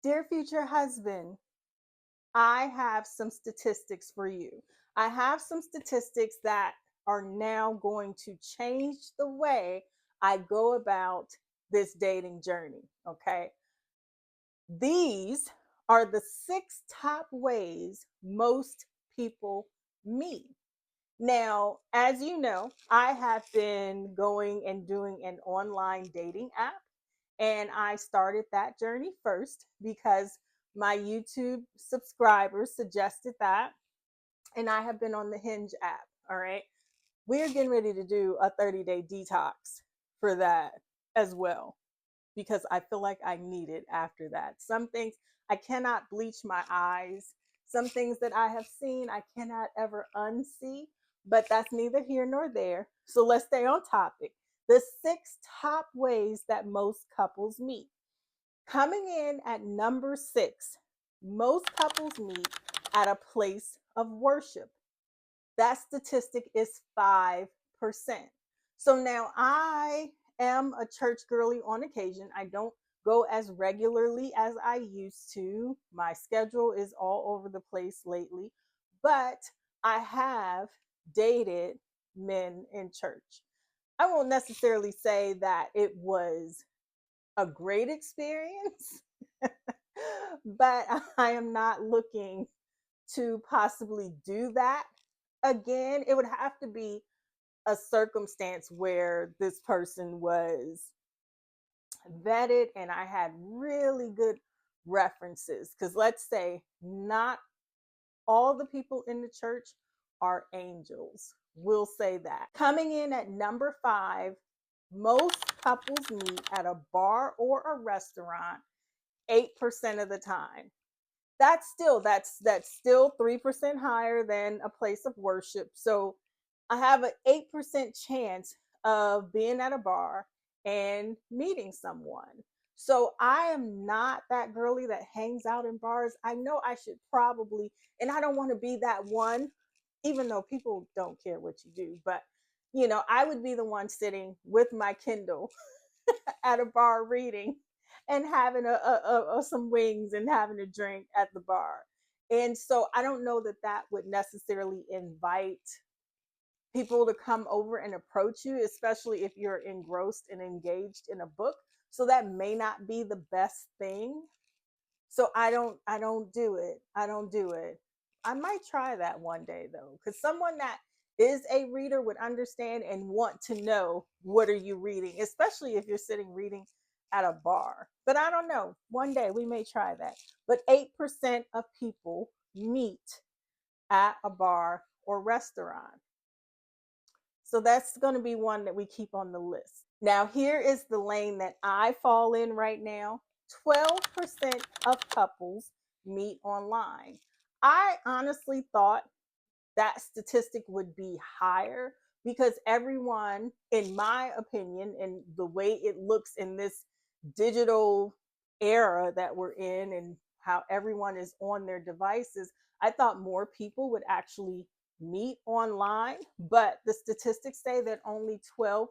Dear future husband, I have some statistics for you. I have some statistics that are now going to change the way I go about this dating journey. Okay. These are the six top ways most people meet. Now, as you know, I have been going and doing an online dating app, and I started that journey first because my YouTube subscribers suggested that. And I have been on the Hinge app. All right. We're getting ready to do a 30-day detox for that as well because I feel like I need it after that. Some things I cannot bleach my eyes. Some things that I have seen I cannot ever unsee, but that's neither here nor there. So let's stay on topic. The six top ways that most couples meet. Coming in at number six, most couples meet at a place of worship. That statistic is 5%. So now I am a church girly on occasion. I don't go as regularly as I used to. My schedule is all over the place lately, but I have dated men in church. I won't necessarily say that it was a great experience, but I am not looking to possibly do that again. It would have to be a circumstance where this person was vetted and I had really good references. Because let's say not all the people in the church are angels. We'll say that. Coming in at number five, most couples meet at a bar or a restaurant 8% of the time. That's still 3% higher than a place of worship. So I have an 8% chance of being at a bar and meeting someone. So I am not that girly that hangs out in bars. I know I should probably, and I don't want to be that one, even though people don't care what you do, but I would be the one sitting with my Kindle at a bar reading and having some wings and having a drink at the bar. And so I don't know that that would necessarily invite people to come over and approach you, especially if you're engrossed and engaged in a book. So that may not be the best thing. So I don't do it. I don't do it. I might try that one day though, because someone that is a reader would understand and want to know what are you reading, especially if you're sitting reading at a bar. But I don't know. One day we may try that. But 8% of people meet at a bar or restaurant. So that's going to be one that we keep on the list. Now, here is the lane that I fall in right now. 12% of couples meet online. I honestly thought that statistic would be higher because everyone, in my opinion, and the way it looks in this digital era that we're in and how everyone is on their devices, I thought more people would actually meet online, but the statistics say that only 12%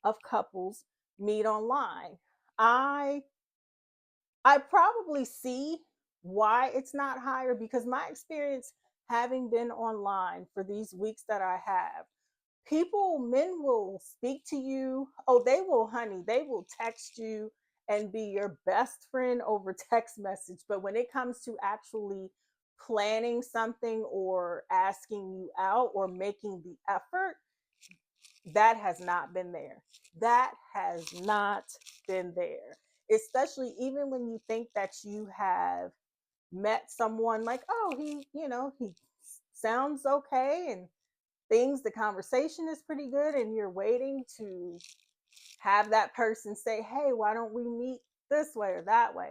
of couples meet online. I I probably see why it's not higher because my experience having been online for these weeks that I have, men will speak to you. Oh, they will text you and be your best friend over text message. But when it comes to actually planning something or asking you out or making the effort, that has not been there. That has not been there. Especially even when you think that you have met someone like, oh, he sounds okay and the conversation is pretty good, and you're waiting to have that person say, hey, why don't we meet this way or that way?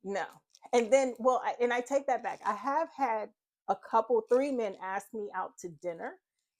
No. And then, and I take that back. I have had three men ask me out to dinner,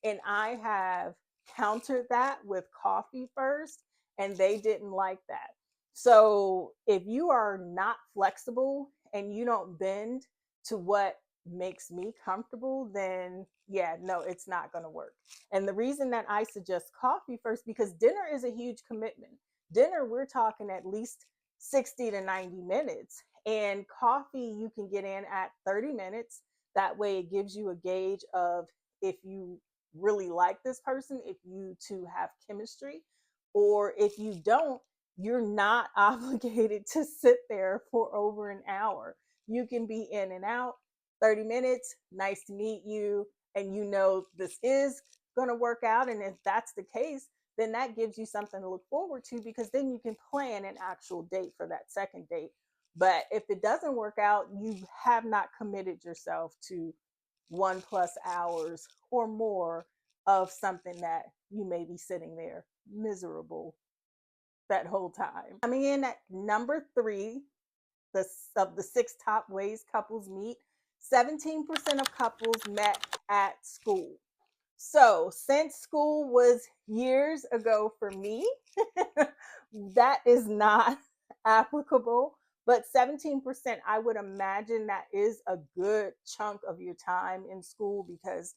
and I have countered that with coffee first, and they didn't like that. So if you are not flexible and you don't bend to what makes me comfortable, then yeah, no, it's not going to work. And the reason that I suggest coffee first, because dinner is a huge commitment. Dinner, we're talking at least 60 to 90 minutes. And coffee you can get in at 30 minutes. That way it gives you a gauge of if you really like this person, if you two have chemistry, or if you don't, you're not obligated to sit there for over an hour. You can be in and out, 30 minutes, nice to meet you, and you know this is going to work out. And if that's the case, then that gives you something to look forward to, because then you can plan an actual date for that second date. But if it doesn't work out, you have not committed yourself to 1+ hours or more of something that you may be sitting there miserable that whole time. Coming in at number 3, of the 6 top ways couples meet, 17% of couples met at school. So, since school was years ago for me, that is not applicable. But 17%, I would imagine that is a good chunk of your time in school, because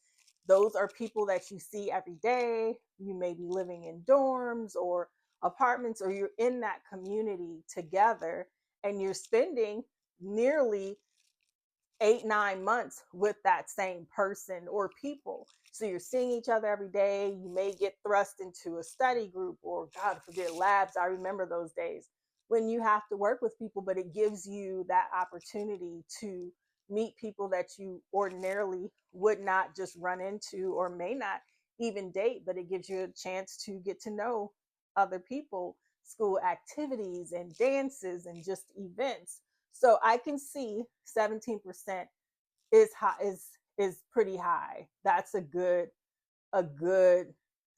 those are people that you see every day. You may be living in dorms or apartments, or you're in that community together, and you're spending nearly 8-9 months with that same person or people. So you're seeing each other every day. You may get thrust into a study group, or God forbid, labs. I remember those days when you have to work with people, but it gives you that opportunity to meet people that you ordinarily would not just run into, or may not even date, but it gives you a chance to get to know other people, school activities and dances and just events. So I can see 17% is high, is pretty high. That's a good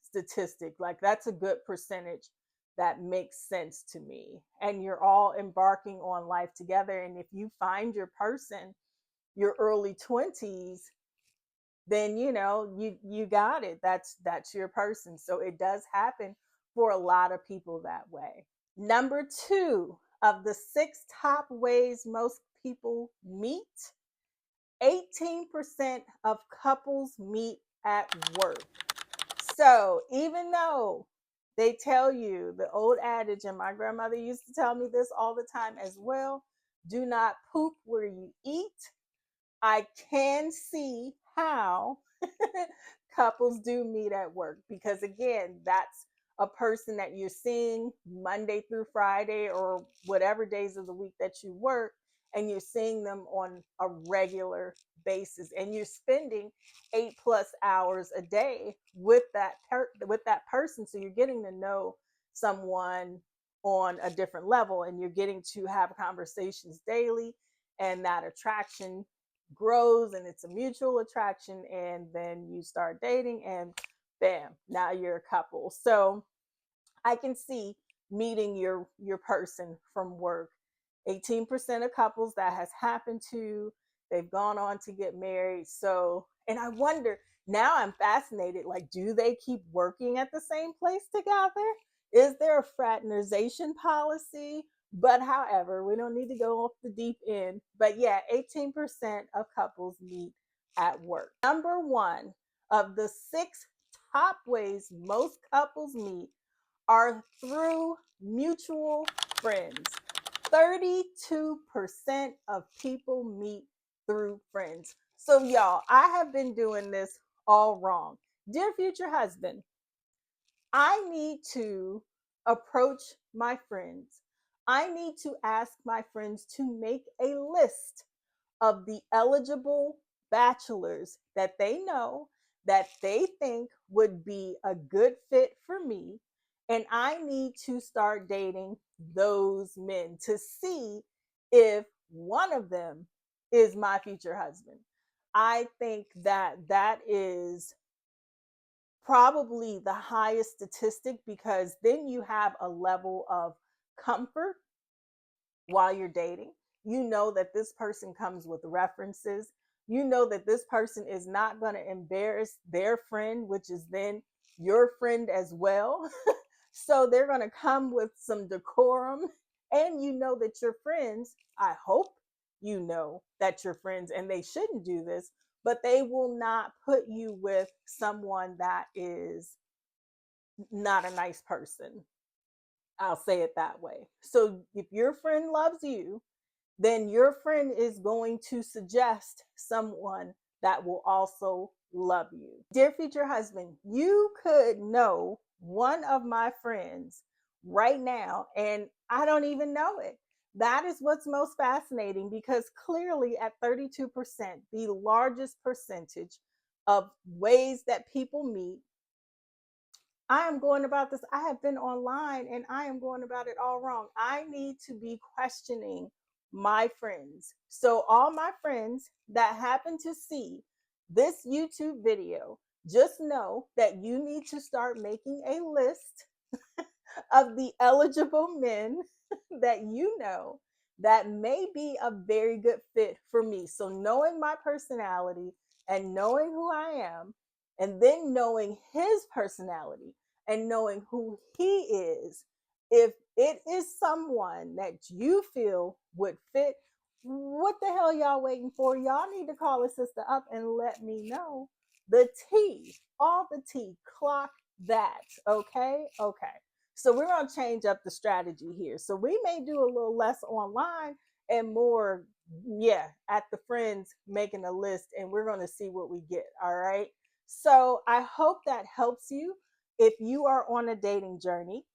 statistic. Like, that's a good percentage that makes sense to me. And you're all embarking on life together. And if you find your person, your early 20s, then you got it. That's your person. So it does happen for a lot of people that way. Number 2 of the 6 top ways most people meet, 18% of couples meet at work. So even though they tell you the old adage, and my grandmother used to tell me this all the time as well, do not poop where you eat, I can see how couples do meet at work, because again, that's a person that you're seeing Monday through Friday, or whatever days of the week that you work, and you're seeing them on a regular basis, and you're spending 8+ hours a day with that person. So you're getting to know someone on a different level, and you're getting to have conversations daily, and that attraction grows, and it's a mutual attraction, and then you start dating, and bam, now you're a couple. So I can see meeting your person from work. 18% of couples that has happened to, they've gone on to get married. So, and I wonder, now I'm fascinated, like, do they keep working at the same place together? Is there a fraternization policy? But however, we don't need to go off the deep end. But yeah, 18% of couples meet at work. Number 1 of the 6 top ways most couples meet are through mutual friends. 32% of people meet through friends. So, y'all, I have been doing this all wrong. Dear future husband, I need to approach my friends. I need to ask my friends to make a list of the eligible bachelors that they know, that they think would be a good fit for me. And I need to start dating those men to see if one of them is my future husband. I think that that is probably the highest statistic, because then you have a level of comfort while you're dating. You know that this person comes with references. You know that this person is not going to embarrass their friend, which is then your friend as well. So they're going to come with some decorum. And you know that your friends, I hope you know that your friends, and they shouldn't do this, but they will not put you with someone that is not a nice person. I'll say it that way. So if your friend loves you, then your friend is going to suggest someone that will also love you. Dear future husband, you could know one of my friends right now, and I don't even know it. That is what's most fascinating, because clearly at 32%, the largest percentage of ways that people meet, I am going about this. I have been online and I am going about it all wrong. I need to be questioning my friends. So, all my friends that happen to see this YouTube video, just know that you need to start making a list of the eligible men that you know that may be a very good fit for me. So, knowing my personality and knowing who I am, and then knowing his personality and knowing who he is, if it is someone that you feel would fit, what the hell y'all waiting for? Y'all need to call a sister up and let me know the tea, all the tea. Clock that. Okay. So we're going to change up the strategy here. So we may do a little less online and more, yeah, at the friends making a list, and we're going to see what we get. All right. So I hope that helps you if you are on a dating journey.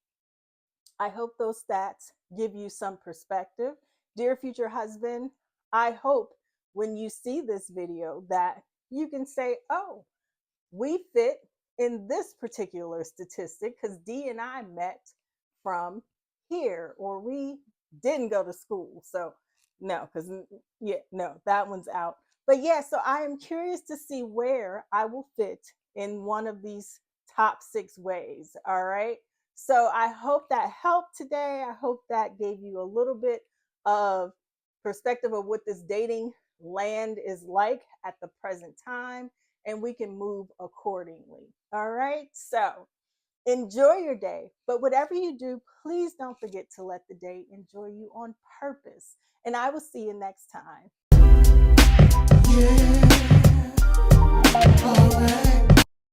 I hope those stats give you some perspective. Dear future husband, I hope when you see this video that you can say, oh, we fit in this particular statistic because D and I met from here, or we didn't go to school. So, no, because, yeah, no, that one's out. But yeah, so I am curious to see where I will fit in one of these top 6 ways. All right. So I hope that helped today. I hope that gave you a little bit of perspective of what this dating land is like at the present time, and we can move accordingly. All right. So enjoy your day. But whatever you do, please don't forget to let the day enjoy you on purpose. And I will see you next time. Yeah. All right.